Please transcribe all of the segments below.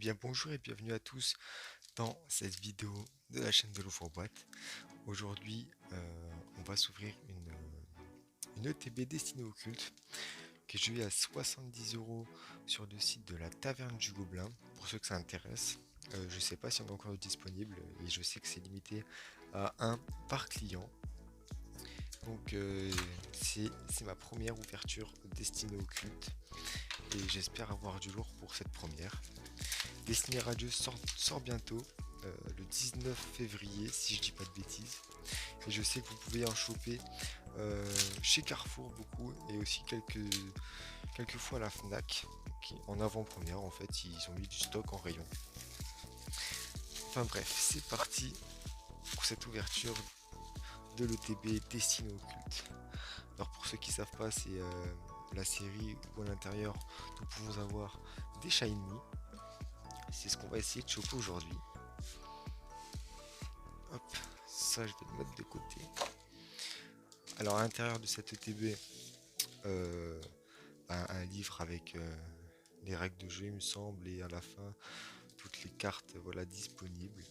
bien bonjour et bienvenue à tous dans cette vidéo de la chaîne de l'ouvre-boîte. Aujourd'hui on va s'ouvrir une ETB destinée au culte que j'ai eu à 70 € sur le site de la Taverne du Gobelin. Pour ceux que ça intéresse, je sais pas si on est encore disponible et je sais que c'est limité à un par client. Donc c'est ma première ouverture destinée au culte et j'espère avoir du lourd pour cette première. Destiny Radio sort bientôt, le 19 février si je dis pas de bêtises. Et je sais que vous pouvez en choper chez Carrefour beaucoup et aussi quelques fois à la Fnac en avant-première. En fait ils ont mis du stock en rayon. Enfin bref, c'est parti pour cette ouverture de l'ETB Destiny au culte. Alors pour ceux qui savent pas, c'est la série où à l'intérieur nous pouvons avoir des shiny. C'est ce qu'on va essayer de choper aujourd'hui. Hop, ça je vais le mettre de côté. Alors à l'intérieur de cette ETB, un livre avec les règles de jeu il me semble, et à la fin toutes les cartes voilà disponibles.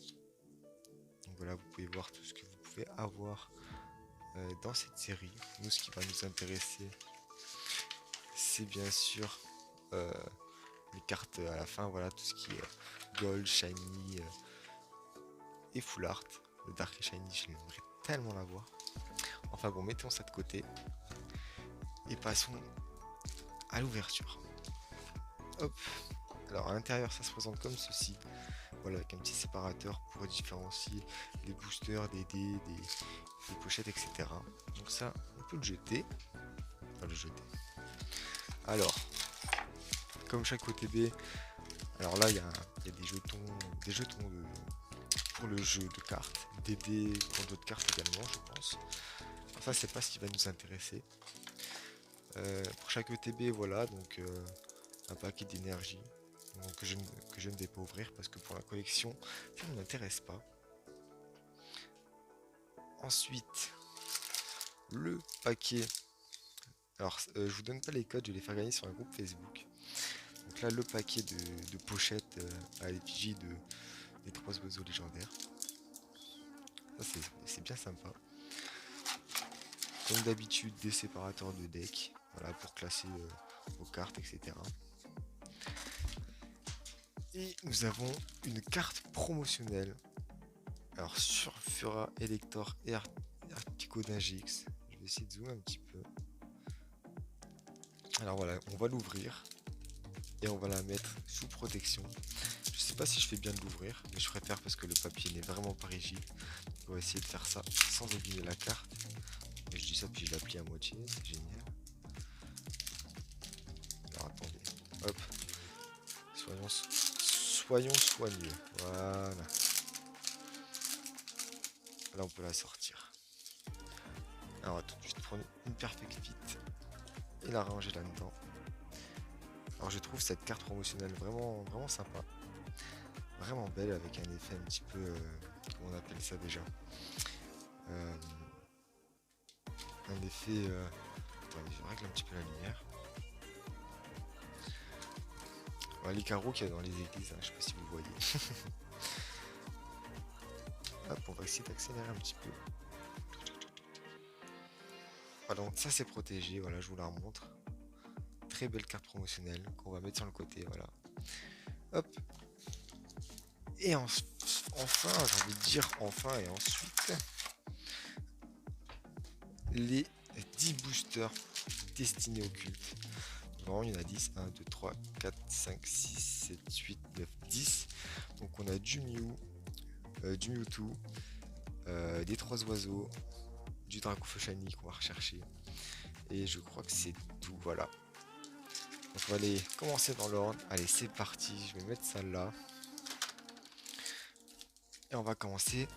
Donc voilà, vous pouvez voir tout ce que vous pouvez avoir dans cette série. Nous, ce qui va nous intéresser, c'est bien sûr les cartes à la fin, voilà, tout ce qui est gold, shiny et full art. Le dark et shiny, j'aimerais tellement l'avoir. Enfin bon, mettons ça de côté et passons à l'ouverture. Hop. Alors à l'intérieur, ça se présente comme ceci. Voilà, avec un petit séparateur pour différencier les boosters, des dés, des pochettes, etc. Donc ça, on peut le jeter. Enfin, le jeter. Alors, comme chaque OTB, alors là, il y a des jetons pour le jeu de cartes, des dés pour d'autres cartes également, je pense. Enfin, c'est pas ce qui va nous intéresser. Pour chaque ETB, voilà, donc un paquet d'énergie que je ne vais pas ouvrir parce que pour la collection, ça ne m'intéresse pas. Ensuite, le paquet. Alors, je vous donne pas les codes, je vais les faire gagner sur un groupe Facebook. Donc là, le paquet de pochettes à l'effigie des 3 oiseaux légendaires. Ça, c'est bien sympa. Comme d'habitude, des séparateurs de deck, voilà, pour classer vos cartes, etc. Et nous avons une carte promotionnelle. Alors Surfera, Elector et Artico d'Ingix. Je vais essayer de zoomer un petit peu. Alors voilà, on va l'ouvrir et on va la mettre sous protection. Je sais pas si je fais bien de l'ouvrir, mais je préfère parce que le papier n'est vraiment pas rigide. On va essayer de faire ça sans abîmer la carte. Et je dis ça puis je la plie à moitié, c'est génial. Alors attendez, hop, soyons soigneux, voilà. Là on peut la sortir. Alors on va tout de suite prendre une Perfect Fit et la ranger là-dedans. Alors je trouve cette carte promotionnelle vraiment sympa, vraiment belle, avec un effet un petit peu, comment on appelle ça déjà, un effet, attendez, je règle un petit peu la lumière. Voilà, les carreaux qu'il y a dans les églises, hein, je sais pas si vous voyez. Hop, on va essayer d'accélérer un petit peu. Voilà, donc ça c'est protégé, voilà, je vous la remontre. Très belle carte promotionnelle qu'on va mettre sur le côté, voilà. Hop. Et enfin, j'ai envie de dire enfin et ensuite, les 10 boosters destinés au culte. Non, il y en a 10, 1, 2, 3, 4, 5, 6, 7, 8, 9, 10. Donc on a du Mew, du Mewtwo, des 3 oiseaux, du Dracofeu Shiny qu'on va rechercher. Et je crois que c'est tout, voilà. Donc on va aller commencer dans l'ordre. Allez, c'est parti, je vais mettre ça là. Et on va commencer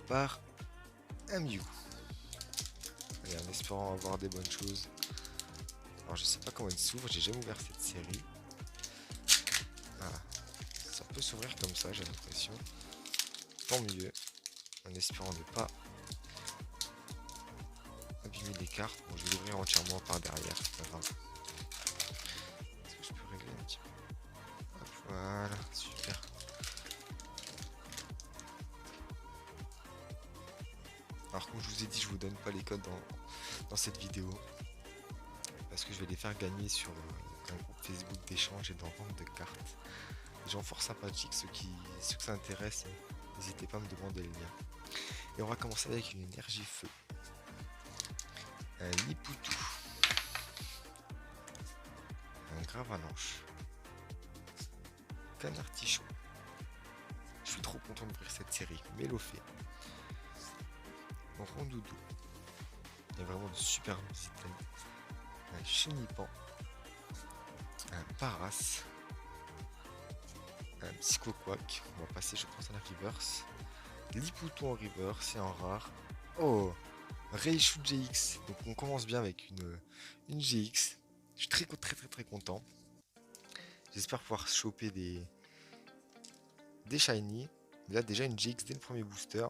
par un Mew. Allez, en espérant avoir des bonnes choses. Alors je sais pas comment il s'ouvre, j'ai jamais ouvert cette série. Ah, ça peut s'ouvrir comme ça, j'ai l'impression. Tant mieux. En espérant ne pas abîmer les cartes. Bon, je vais l'ouvrir entièrement par derrière, c'est pas grave. Est-ce que je peux régler un petit peu? Hop, voilà, super. par contre, je vous ai dit, je vous donne pas les codes dans cette vidéo. Parce que je vais les faire gagner sur un groupe Facebook d'échange et d'envente de cartes. Des gens fort sympathiques, ceux que ça intéresse, n'hésitez pas à me demander le lien. Et on va commencer avec une énergie feu. Un Lipoutou. Un Gravalanche. Canard Tichon. Je suis trop content d'ouvrir cette série. Mélofée. Rondoudou. Il y a vraiment de super items. Un Chenipan. Un Paras. Un Psychoquack. On va passer, je pense, à la reverse. Lipoutou en reverse et en rare. Oh, Reishu GX. Donc on commence bien avec une GX. Je suis très content. J'espère pouvoir choper des shiny. Là déjà une GX dès le premier booster.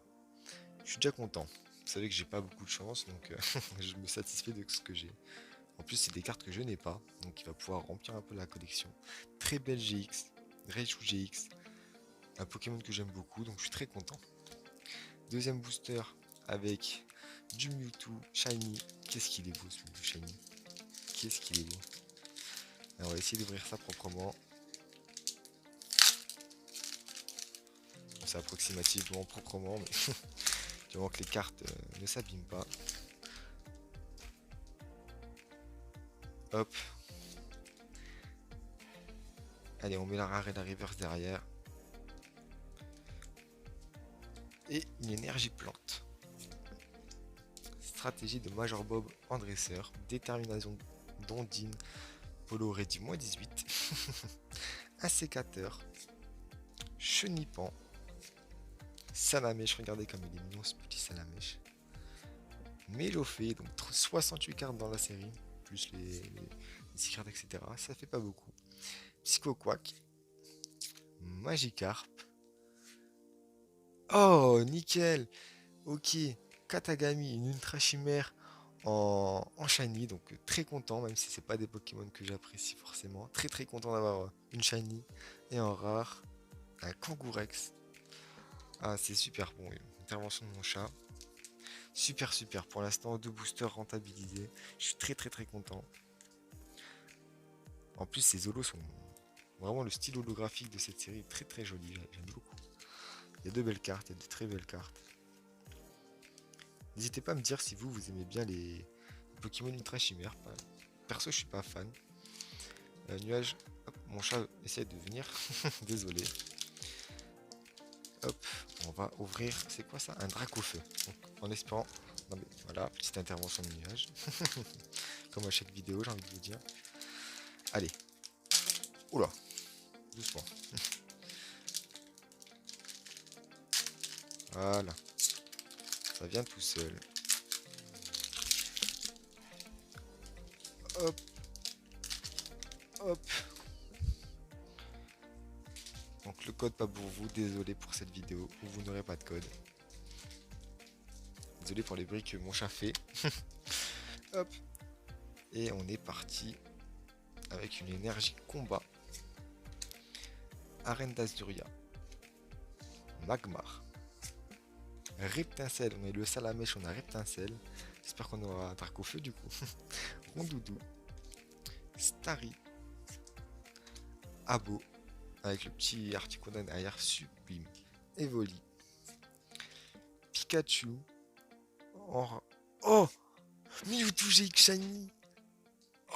Je suis déjà content. Vous savez que j'ai pas beaucoup de chance, donc je me satisfais de ce que j'ai. En plus c'est des cartes que je n'ai pas, donc il va pouvoir remplir un peu la collection. Très belle GX, Reishu GX. Un Pokémon que j'aime beaucoup, donc je suis très content. Deuxième booster avec du Mewtwo Shiny. Qu'est-ce qu'il est beau ce Mewtwo Shiny. Qu'est-ce qu'il est beau. Alors, on va essayer d'ouvrir ça proprement. Bon, c'est approximativement proprement, mais du moment que les cartes ne s'abîment pas. Hop. Allez, on met la rare et la reverse derrière. Et une énergie plante. Stratégie de Major Bob en dresseur. Détermination d'Ondine. Polo Ready -18. Un sécateur. Chenipan. Salamèche, regardez comme il est mignon ce petit Salamèche. Mélofée, donc 68 cartes dans la série, plus les 6 cartes, etc. Ça fait pas beaucoup. Psychoquack. Magikarp. Oh, nickel. Ok. Katagami, une ultra chimère en shiny, donc très content, même si c'est pas des Pokémon que j'apprécie forcément. Très content d'avoir une shiny. Et en rare, un Kangourex. Ah, c'est super bon. Intervention de mon chat. Super. Pour l'instant, 2 boosters rentabilisés. Je suis très content. En plus, ces holos sont vraiment le style holographique de cette série. Très joli. J'aime beaucoup. Il y a de belles cartes. Il y a de très belles cartes. N'hésitez pas à me dire si vous aimez bien les Pokémon Ultra Chimère. Perso, je suis pas fan. Nuage. Hop, mon chat essaie de venir. Désolé. Hop, on va ouvrir. C'est quoi ça? Un Dracofeu. Donc, en espérant. Non mais voilà, petite intervention de nuage. Comme à chaque vidéo, j'ai envie de vous dire. Allez. Oula. Doucement. Voilà. Ça vient tout seul. Hop. Hop. Donc le code pas pour vous. Désolé pour cette vidéo où vous n'aurez pas de code. Désolé pour les bruits que mon chat fait. Hop. Et on est parti avec une énergie combat. Arène d'Azuria. Magmar. Reptincelle. On a le Salamèche, on a Reptincelle. J'espère qu'on aura un Dracofeu du coup. Rondoudou. Starry. Abo. Avec le petit Articuno derrière. Sublime. Evoli. Pikachu. Oh, Mewtwo GX Shiny.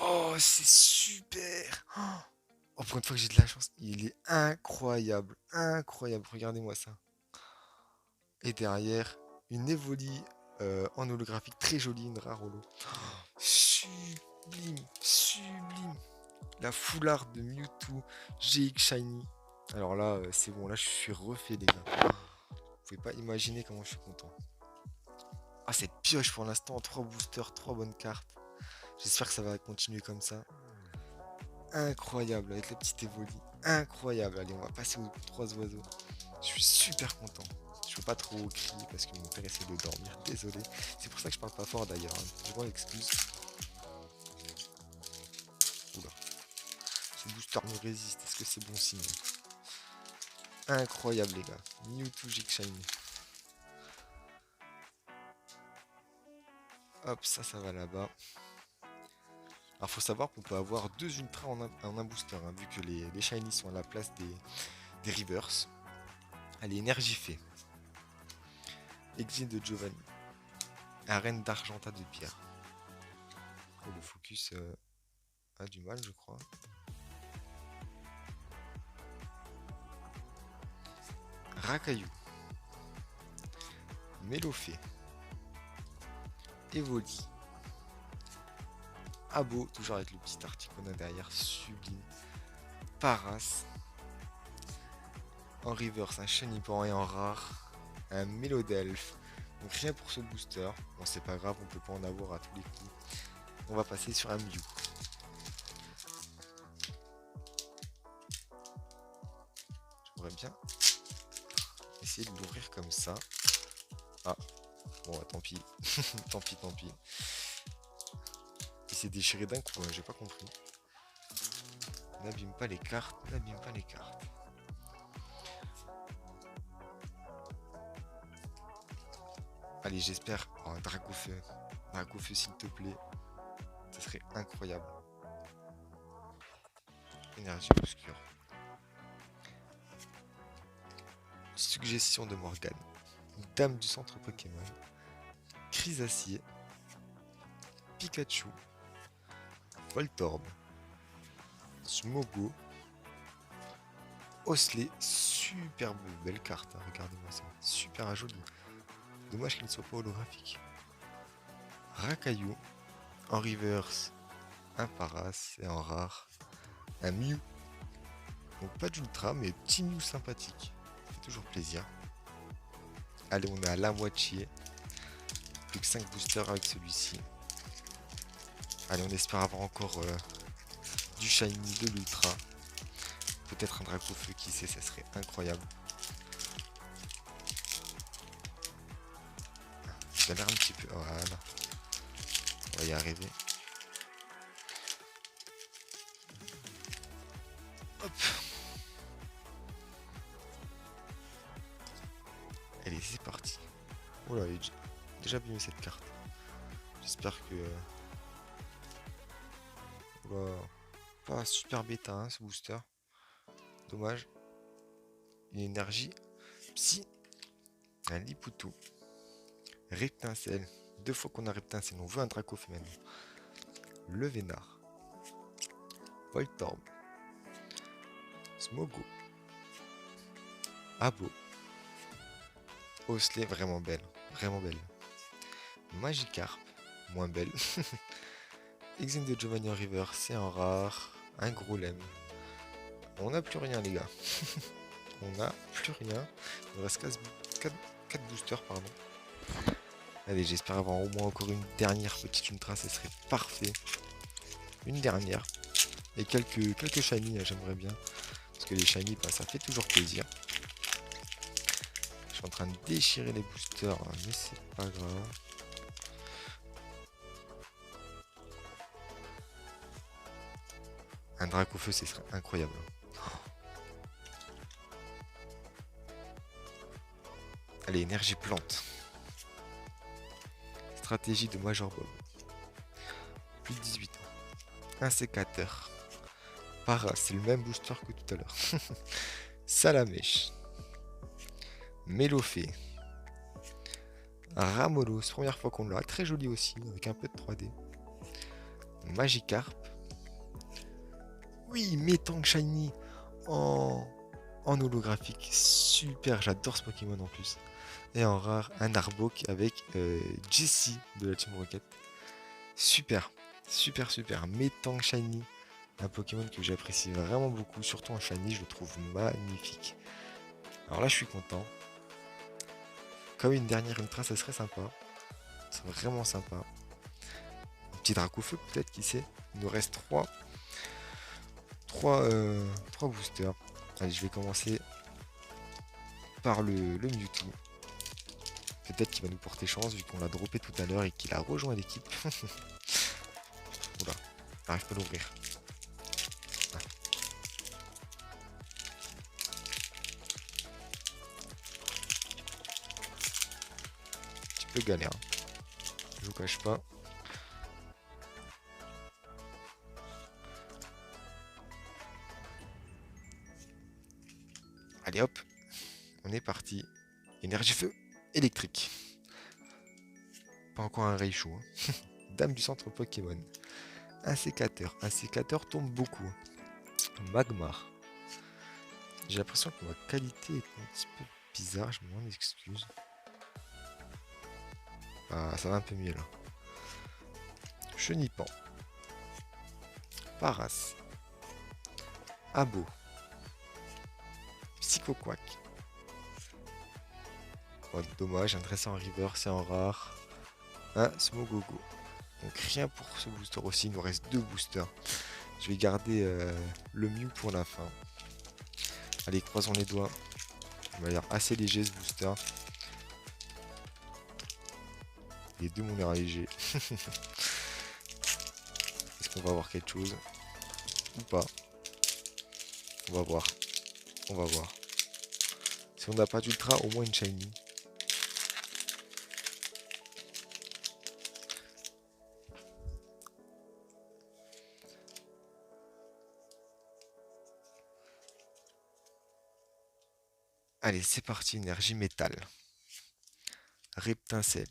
Oh, c'est super. Oh, pour une fois que j'ai de la chance, il est incroyable. Regardez-moi ça. Et derrière, une Evoli en holographique très jolie, une rare holo. Sublime. La foularde de Mewtwo GX Shiny. Alors là, c'est bon, là je suis refait les gars. Vous pouvez pas imaginer comment je suis content. Ah, cette pioche pour l'instant, 3 boosters, 3 bonnes cartes. J'espère que ça va continuer comme ça. Incroyable, avec la petite Evoli. Incroyable. Allez, on va passer aux 3 oiseaux. Je suis super content. Je peux pas trop crier parce que mon père essaie de dormir. Désolé. C'est pour ça que je parle pas fort d'ailleurs. Je m'en excuse. Oula. Ce booster me résiste. Est-ce que c'est bon signe? Incroyable les gars. Mewtwo GX Shiny. Hop, ça va là-bas. Alors faut savoir qu'on peut avoir deux ultras en un booster, hein, vu que les shiny sont à la place des reverse. Allez, énergie fait. Exil de Giovanni. Arène d'Argenta de pierre. Oh, le focus a du mal, je crois. Rakayu. Mélofé. Evoli. Abo, toujours avec le petit Articona derrière, sublime. Paras. En reverse, un Chenipan et en rare, un Mélodelphe. Donc rien pour ce booster. Bon, c'est pas grave, on peut pas en avoir à tous les coups. On va passer sur un Mew. J'aimerais bien essayer de l'ouvrir comme ça. Ah, bon, bah, tant pis. Tant pis, tant pis. Il s'est déchiré d'un coup, hein, j'ai pas compris. N'abîme pas les cartes, n'abîme pas les cartes. Allez, j'espère. Oh, un Dracofeu. Dracofeu, s'il te plaît. Ce serait incroyable. Énergie obscure. Suggestion de Morgane. Dame du centre Pokémon. Chrysacier. Pikachu. Voltorb. Smogo. Osley. Superbe belle carte, hein, regardez-moi ça. Super joli. Dommage qu'il ne soit pas holographique. Rakayu. En reverse, un Paras. Et en rare, un Mew. Donc pas d'ultra, mais petit Mew sympathique. Ça fait toujours plaisir. Allez, on est à la moitié. Plus que 5 boosters avec celui-ci. Allez, on espère avoir encore du shiny, de l'ultra. Peut-être un Dracofeu, qui sait, ça serait incroyable. Ça a l'air un petit peu... Voilà. On va y arriver. Hop. Allez, c'est parti. Oh là, j'ai déjà bien cette carte. J'espère que... Oula, pas super bêta, hein, ce booster. Dommage. Une énergie. Psy. Un Liputu. Reptincelle. 2 fois qu'on a Reptincelle. On veut un Dracofeu maintenant. Le Vénard. Voltorb. Smogo. Abo. Osley, vraiment belle. Vraiment belle. Magikarp. Moins belle. Exil de Giovanni en River. C'est en rare. Un gros lemme. On n'a plus rien, les gars. On n'a plus rien. Il nous reste 4 boosters, pardon. Allez, j'espère avoir au moins encore une dernière petite ultra, ce serait parfait. Une dernière. Et quelques shiny, j'aimerais bien. Parce que les shiny, bah, ça fait toujours plaisir. Je suis en train de déchirer les boosters, mais c'est pas grave. Un Dracofeu, ce serait incroyable. Allez, énergie plante. Stratégie de Major Bob. Plus de 18 ans. Un sécateur. Para, c'est le même booster que tout à l'heure. Salamèche. Mélofé. Ramolos, première fois qu'on l'a. Très joli aussi, avec un peu de 3D. Magikarp. Oui, Metang Shiny en holographique. Super, j'adore ce Pokémon en plus. Et en rare, un Arbok avec Jessie de la Team Rocket. Super, super, super. Metang Shiny. Un Pokémon que j'apprécie vraiment beaucoup. Surtout en Shiny, je le trouve magnifique. Alors là, je suis content. Comme une dernière ultra, ça serait sympa. C'est vraiment sympa. Un petit Dracofeu peut-être, qui sait. Il nous reste 3 boosters. Allez, je vais commencer par le Mewtwo. Peut-être qu'il va nous porter chance vu qu'on l'a droppé tout à l'heure et qu'il a rejoint l'équipe. Oula, j'arrive pas à l'ouvrir. Ah. Un petit peu galère. Je vous cache pas. Allez hop, on est parti. Énergie feu électrique. Pas encore un Raichu. Hein. Dame du centre Pokémon. Un sécateur. Un sécateur tombe beaucoup. Magmar. J'ai l'impression que ma qualité est un petit peu bizarre. Je me demande excuse. Ah, ça va un peu mieux là. Chenipan. Paras. Abo. Psychoquack. Oh, dommage, un dresseur en river, c'est en rare. Un Smogogo. Donc rien pour ce booster aussi, il nous reste 2 boosters. Je vais garder le Mew pour la fin. Allez, croisons les doigts. Il m'a l'air assez léger ce booster. Les deux m'ont l'air légers. Est-ce qu'on va avoir quelque chose ou pas? On va voir. On va voir. Si on n'a pas d'ultra, au moins une shiny. Allez, c'est parti, énergie métal. Reptincelle.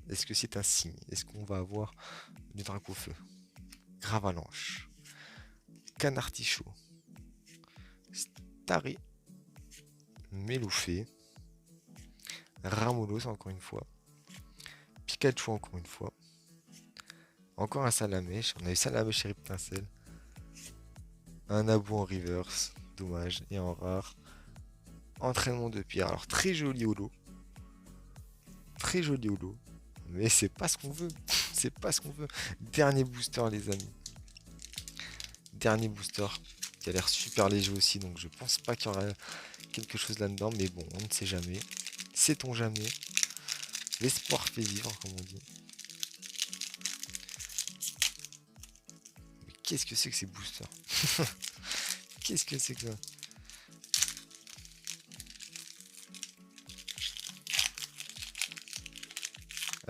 Est-ce que c'est un signe? Est-ce qu'on va avoir du drapeau feu? Gravalanche. Canartichaud. Starry. Méloufé. Ramolos encore une fois. Pikachu encore une fois. Encore un Salamèche. On a eu Salamèche et Reptincelle. Un Abo en reverse. Dommage. Et en rare. Entraînement de pierre. Alors très joli holo. Très joli holo. Mais c'est pas ce qu'on veut. C'est pas ce qu'on veut. Dernier booster les amis. Dernier booster. Qui a l'air super léger aussi. Donc je pense pas qu'il y aura quelque chose là-dedans. Mais bon, on ne sait jamais. Sait-on jamais. L'espoir fait vivre comme on dit. Mais qu'est-ce que c'est que ces boosters? Qu'est-ce que c'est que ça?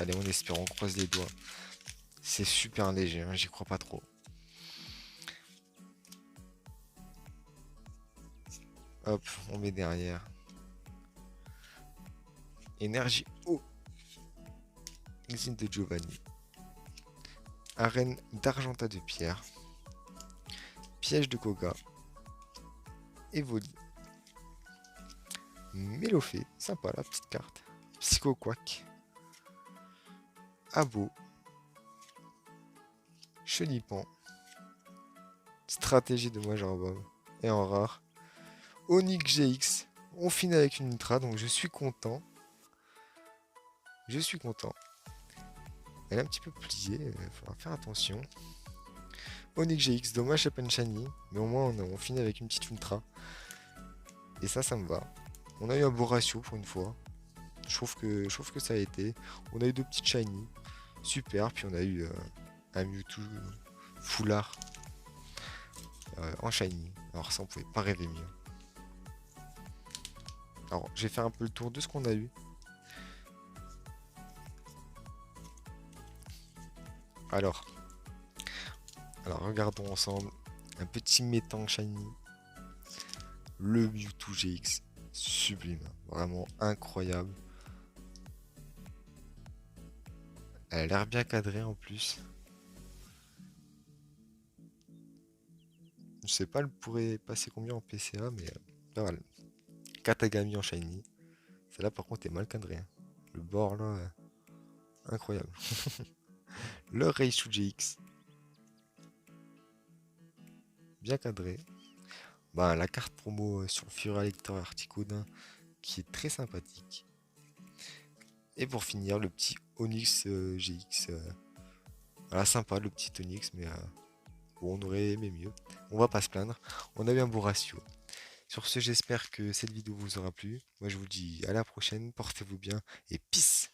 Allez, on espère, on croise les doigts. C'est super léger, hein, j'y crois pas trop. Hop, on met derrière. Énergie eau. Usine de Giovanni. Arène d'Argenta de pierre. Piège de Koga. Evoli. Mélophée, sympa la petite carte. Psychoquack. Abo. Chenipan. Stratégie de Major Bob. Et en rare. Onyx GX. On finit avec une ultra, donc je suis content. Je suis content. Elle est un petit peu pliée, il faudra faire attention. Onyx GX, dommage à peine shiny, mais au moins on finit avec une petite ultra. Et ça me va. On a eu un beau ratio pour une fois. Je trouve que ça a été. On a eu 2 petites shiny. Super, puis on a eu un Mewtwo foulard en shiny. Alors ça on pouvait pas rêver mieux. Alors je vais faire un peu le tour de ce qu'on a eu. Alors regardons ensemble. Un petit métang shiny. Le Mewtwo GX. Sublime. Vraiment incroyable. Elle a l'air bien cadrée en plus. Je sais pas, elle pourrait passer combien en PCA, mais pas mal. Katagami en shiny. Celle-là par contre est mal cadrée. Hein. Le bord là, incroyable. Le Raichu GX. Bien cadré. Bah, la carte promo sur le Furia Lector Articuno qui est très sympathique. Et pour finir, le petit Onyx GX. Voilà, sympa le petit Onyx, mais bon, on aurait aimé mieux. On va pas se plaindre. On a eu un beau ratio. Sur ce, j'espère que cette vidéo vous aura plu. Moi, je vous dis à la prochaine. Portez-vous bien et peace!